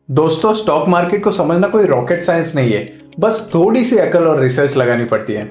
दोस्तों, stock market को समझना कोई रॉकेट साइंस नहीं है। बस थोड़ी सी अकल और रिसर्च लगानी पड़ती है।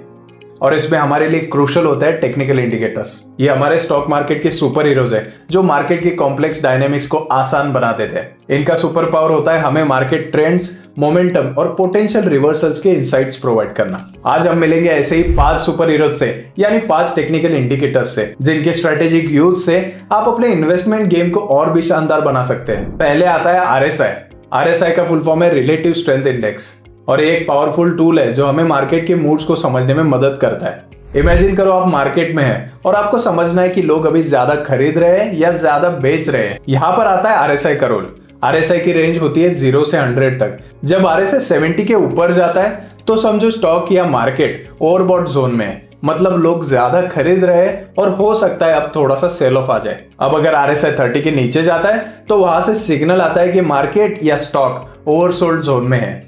और इसमें हमारे लिए क्रूशल होता है टेक्निकल इंडिकेटर्स। ये हमारे स्टॉक मार्केट के सुपर हीरोज है जो मार्केट की कॉम्प्लेक्स डायनेमिक्स को आसान बना देते हैं। इनका सुपर पावर होता है हमें मार्केट ट्रेंड्स, मोमेंटम और पोटेंशियल रिवर्सल्स के इंसाइट्स प्रोवाइड करना। आज हम मिलेंगे ऐसे ही 5 सुपर हीरोज से, यानी 5 टेक्निकल इंडिकेटर्स से, जिनके स्ट्रेटेजिक यूज से आप अपने इन्वेस्टमेंट गेम को और भी शानदार बना सकते हैं। पहले आता है आरएसआई। आरएसआई का फुल फॉर्म है रिलेटिव स्ट्रेंथ इंडेक्स, और ये एक पावरफुल टूल है जो हमें मार्केट के मूड्स को समझने में मदद करता है। इमेजिन करो आप मार्केट में हैं और आपको समझना है कि लोग अभी ज्यादा खरीद रहे हैं या ज्यादा बेच रहे हैं। यहाँ पर आता है आरएसआई का रोल। आरएसआई की रेंज होती है 0 से 100 तक। जब आरएसआई 70 के ऊपर जाता है तो समझो स्टॉक या मार्केट ओवरबॉट जोन में है, मतलब लोग ज्यादा खरीद रहे हैं और हो सकता है अब थोड़ा सा सेल ऑफ आ जाए। अब अगर आरएसआई 30 के नीचे जाता है तो वहां से सिग्नल आता है कि मार्केट या स्टॉक ओवरसोल्ड जोन में है,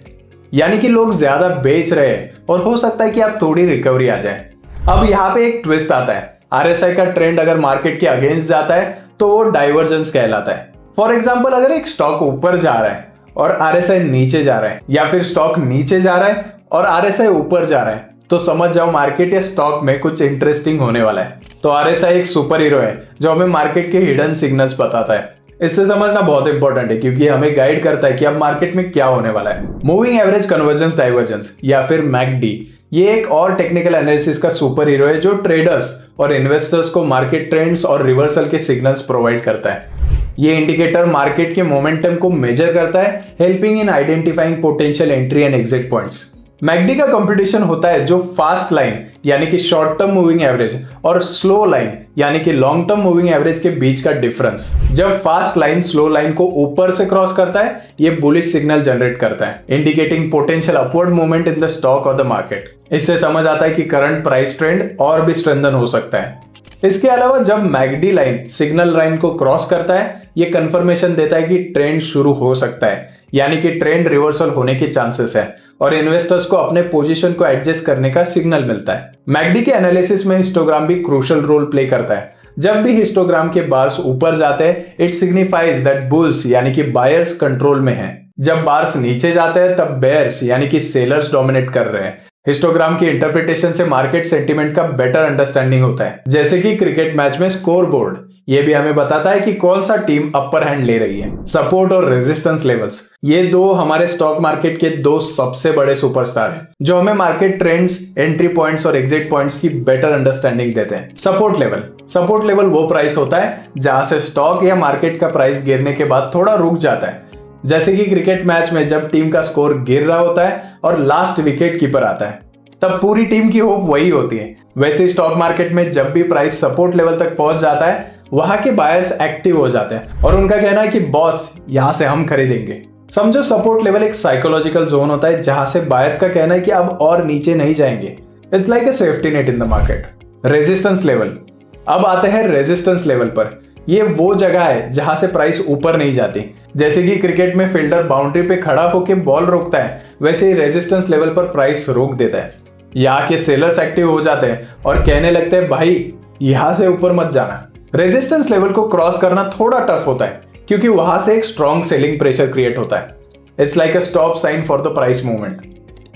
यानी कि लोग ज्यादा बेच रहे हैं और हो सकता है कि अब थोड़ी रिकवरी आ जाए। अब यहाँ पे एक ट्विस्ट आता है। आरएसआई का ट्रेंड अगर मार्केट के अगेंस्ट जाता है तो वो डाइवर्जेंस कहलाता है। फॉर एग्जांपल, अगर एक स्टॉक ऊपर जा रहा है और आरएसआई नीचे जा रहा है, या फिर स्टॉक नीचे जा रहा है और आरएसआई ऊपर जा रहा है, तो समझ जाओ मार्केट या स्टॉक में कुछ इंटरेस्टिंग होने वाला है। तो आरएसआई एक सुपर हीरो है जो हमें मार्केट के हिडन सिग्नल्स बताता है। इससे समझना बहुत इंपॉर्टेंट है क्योंकि हमें गाइड करता है कि अब मार्केट में क्या होने वाला है। मूविंग एवरेज कन्वर्जेंस डाइवर्जेंस या फिर मैकडी, ये एक और टेक्निकल एनालिसिस का सुपर हीरो है जो ट्रेडर्स और इन्वेस्टर्स को मार्केट ट्रेंड्स और रिवर्सल के सिग्नल्स प्रोवाइड करता है। ये इंडिकेटर मार्केट के मोमेंटम को मेजर करता है, helping in identifying potential entry and exit points. McD का कंपटीशन होता है जो फास्ट लाइन यानी कि शॉर्ट टर्म मूविंग एवरेज और स्लो लाइन यानी कि लॉन्ग टर्म मूविंग एवरेज के बीच का डिफरेंस। जब फास्ट लाइन स्लो लाइन को ऊपर से क्रॉस करता है, ये बुलिश सिग्नल जनरेट करता है, indicating potential upward movement in the stock और द मार्केट। इससे समझ आता है कि करंट प्राइस ट्रेंड और भी स्ट्रेंथन हो सकता है। इसके अलावा जब मैकडी लाइन सिग्नल लाइन को क्रॉस करता है, ये कंफर्मेशन देता है कि ट्रेंड शुरू हो सकता है, यानी कि ट्रेंड रिवर्सल होने के चांसेस है और इन्वेस्टर्स को अपने पोजीशन को एडजस्ट करने का सिग्नल मिलता है। मैकडी के एनालिसिस में हिस्टोग्राम भी क्रूशियल रोल प्ले करता है। जब भी हिस्टोग्राम के बार्स ऊपर जाते हैं, इट सिग्निफाइज दैट बुल्स यानी कि बायर्स कंट्रोल में हैं। जब बार्स नीचे जाते हैं तब बेयर्स यानी कि सेलर्स डोमिनेट कर रहे हैं। हिस्टोग्राम की इंटरप्रिटेशन से मार्केट सेंटीमेंट का बेटर अंडरस्टैंडिंग होता है। जैसे कि क्रिकेट मैच में स्कोर बोर्ड, ये भी हमें बताता है कि कौन सा टीम अपर हैंड ले रही है। सपोर्ट और रेजिस्टेंस लेवल्स, ये दो हमारे स्टॉक मार्केट के दो सबसे बड़े सुपरस्टार हैं जो हमें मार्केट ट्रेंड्स, एंट्री पॉइंट्स और एग्जिट पॉइंट्स की बेटर अंडरस्टैंडिंग देते हैं। सपोर्ट लेवल वो प्राइस होता है जहां से स्टॉक या मार्केट का प्राइस गिरने के बाद थोड़ा रुक जाता है। जैसे कि क्रिकेट मैच में जब टीम का स्कोर गिर रहा होता है और लास्ट विकेट कीपर आता है, तब पूरी टीम की होप वही होती है। वैसे ही स्टॉक मार्केट में जब भी प्राइस सपोर्ट लेवल तक पहुंच जाता है, वहां के बायर्स एक्टिव हो जाते हैं और उनका कहना है कि बॉस, यहां से हम खरीदेंगे। समझो सपोर्ट लेवल एक साइकोलॉजिकल जोन होता है जहां से बायर्स का कहना है कि अब और नीचे नहीं जाएंगे। It's like a safety net in the market. Resistance level, अब आते हैं रेजिस्टेंस लेवल पर। ये वो जगह है जहां से प्राइस ऊपर नहीं जाती। जैसे कि क्रिकेट में फील्डर बाउंड्री पे खड़ा होकर बॉल रोकता है, वैसे ही रेजिस्टेंस लेवल पर प्राइस रोक देता है। यहाँ के सेलर्स एक्टिव हो जाते हैं और कहने लगते हैं, भाई यहां से ऊपर मत जाना। रेजिस्टेंस लेवल को क्रॉस करना थोड़ा टफ होता है क्योंकि वहां से एक स्ट्रॉन्ग सेलिंग प्रेशर क्रिएट होता है। It's like a stop sign for the price movement.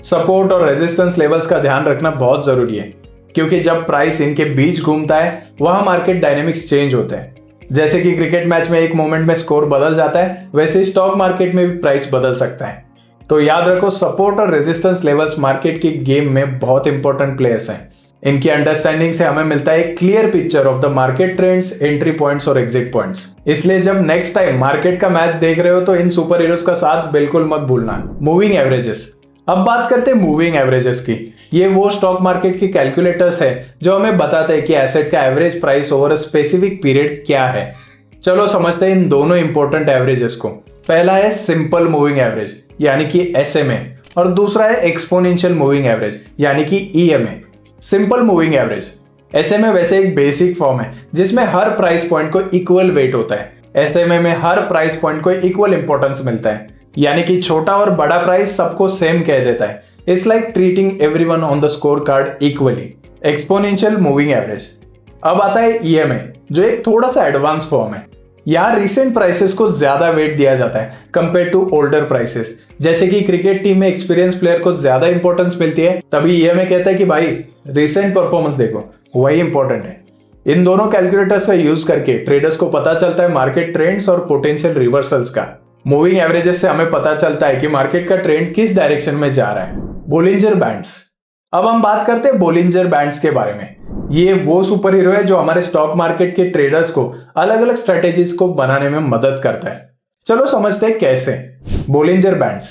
Support और रेजिस्टेंस लेवल्स का ध्यान रखना बहुत जरूरी है क्योंकि जब प्राइस इनके बीच घूमता है, वहां मार्केट डायनेमिक्स चेंज होते हैं। जैसे कि क्रिकेट मैच में एक मोमेंट में स्कोर बदल जाता है, वैसे ही स्टॉक मार्केट में भी प्राइस बदल सकता है। तो याद रखो, सपोर्ट और रेजिस्टेंस लेवल्स मार्केट की गेम में बहुत इंपॉर्टेंट प्लेयर्स हैं। इनकी अंडरस्टैंडिंग से हमें मिलता है एक clear picture of the market trends, entry points और एग्जिट पॉइंट्स। इसलिए जब नेक्स्ट टाइम मार्केट का मैच देख रहे हो तो इन सुपर हीरोज का साथ बिल्कुल मत भूलना। मूविंग एवरेजेस, अब बात करते हैं मूविंग एवरेजेस की। ये वो स्टॉक मार्केट की कैलकुलेटर्स है जो हमें बताते हैं कि एसेट का average price over a specific period क्या है। चलो समझते हैं इन दोनों इंपॉर्टेंट एवरेजेस को। पहला है सिंपल मूविंग एवरेज यानी कि SMA, और दूसरा है एक्सपोनेंशियल मूविंग एवरेज यानी कि EMA। Simple moving average, SMA वैसे एक बेसिक फॉर्म है जिसमें हर प्राइस पॉइंट को इक्वल वेट होता है। SMA में हर प्राइस पॉइंट को इक्वल इंपॉर्टेंस मिलता है, यानी कि छोटा और बड़ा प्राइस सबको सेम कह देता है। It's like treating everyone on the score card equally. Exponential moving average, अब आता है EMA जो एक थोड़ा सा एडवांस फॉर्म है। यहाँ रिसेंट प्राइसेस को ज्यादा वेट दिया जाता है कंपेयर टू ओल्डर प्राइसेस। जैसे कि क्रिकेट टीम में एक्सपीरियंस प्लेयर को ज्यादा इंपॉर्टेंस मिलती है, तभी ये मैं कहता है कि भाई रिसेंट परफॉर्मेंस देखो, वही इंपॉर्टेंट है। इन दोनों कैलकुलेटर्स का यूज करके ट्रेडर्स को पता चलता है मार्केट ट्रेंड्स और पोटेंशियल रिवर्सल्स का। मूविंग एवरेजेस से हमें पता चलता है कि मार्केट का ट्रेंड किस डायरेक्शन में जा रहा है। Bollinger bands. अब हम बात करते हैं बोलिंजर बैंड्स के बारे में। ये वो सुपर हीरो है जो हमारे स्टॉक मार्केट के ट्रेडर्स को अलग अलग स्ट्रेटेजीज को बनाने में मदद करता है। चलो समझते हैं कैसे। Bollinger bands.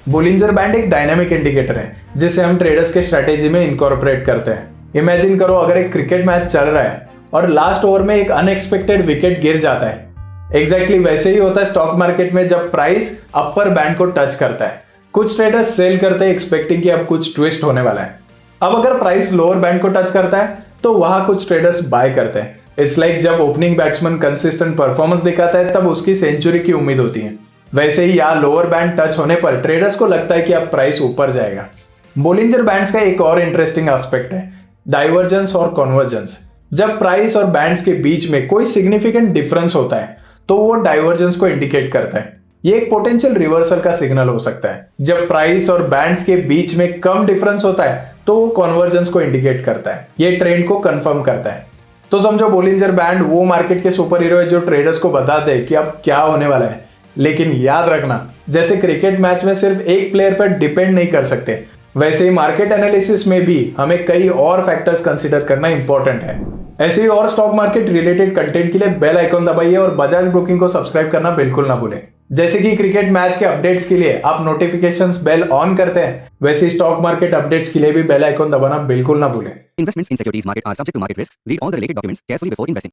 बोलिंजर बैंड एक डायनामिक इंडिकेटर है जिसे हम ट्रेडर्स के स्ट्रेटेजी में इनकॉर्पोरेट करते हैं। इमेजिन करो अगर एक क्रिकेट मैच चल रहा है और लास्ट ओवर में एक अनएक्सपेक्टेड विकेट गिर जाता है। एग्जैक्टली वैसे ही होता है स्टॉक मार्केट में जब प्राइस अपर बैंड को टच करता है। कुछ ट्रेडर्स सेल करते हैं एक्सपेक्टिंग कि अब कुछ ट्विस्ट होने वाला है। अब अगर प्राइस लोअर बैंड को टच करता है तो वहां कुछ ट्रेडर्स बाय करते हैं। इट्स लाइक जब ओपनिंग बैट्समैन कंसिस्टेंट परफॉर्मेंस दिखाता है तब उसकी सेंचुरी की उम्मीद होती है। वैसे ही यहाँ लोअर बैंड टच होने पर ट्रेडर्स को लगता है कि अब प्राइस ऊपर जाएगा। बोलिंजर बैंड्स का एक और इंटरेस्टिंग एस्पेक्ट है डाइवर्जेंस और कन्वर्जेंस। जब प्राइस और बैंड्स के बीच में कोई सिग्निफिकेंट डिफरेंस होता है तो वो डाइवर्जेंस को इंडिकेट करता है। ये एक पोटेंशियल रिवर्सल का सिग्नल हो सकता है। जब प्राइस और बैंड्स के बीच में कम डिफरेंस होता है तो वो कन्वर्जेंस को इंडिकेट करता है। ये ट्रेंड को कंफर्म करता है। तो समझो बोलिंजर बैंड वो मार्केट के सुपर हीरो है जो ट्रेडर्स को बताते हैं कि अब क्या होने वाला है। लेकिन याद रखना, जैसे क्रिकेट मैच में सिर्फ एक प्लेयर पर डिपेंड नहीं कर सकते, वैसे ही मार्केट एनालिसिस में भी हमें कई और फैक्टर्स कंसीडर करना इंपॉर्टेंट है। ऐसे ही और स्टॉक मार्केट रिलेटेड कंटेंट के लिए बेल आइकॉन दबाइए और बजाज ब्रोकिंग को सब्सक्राइब करना बिल्कुल ना भूलें। जैसे कि क्रिकेट मैच के अपडेट्स के लिए आप नोटिफिकेशंस बेल ऑन करते हैं, वैसे स्टॉक मार्केट अपडेट्स के लिए भी बेल आइकॉन दबाना बिल्कुल ना भूलें। Investments in securities market are subject to market risks. Read all the related documents carefully before investing.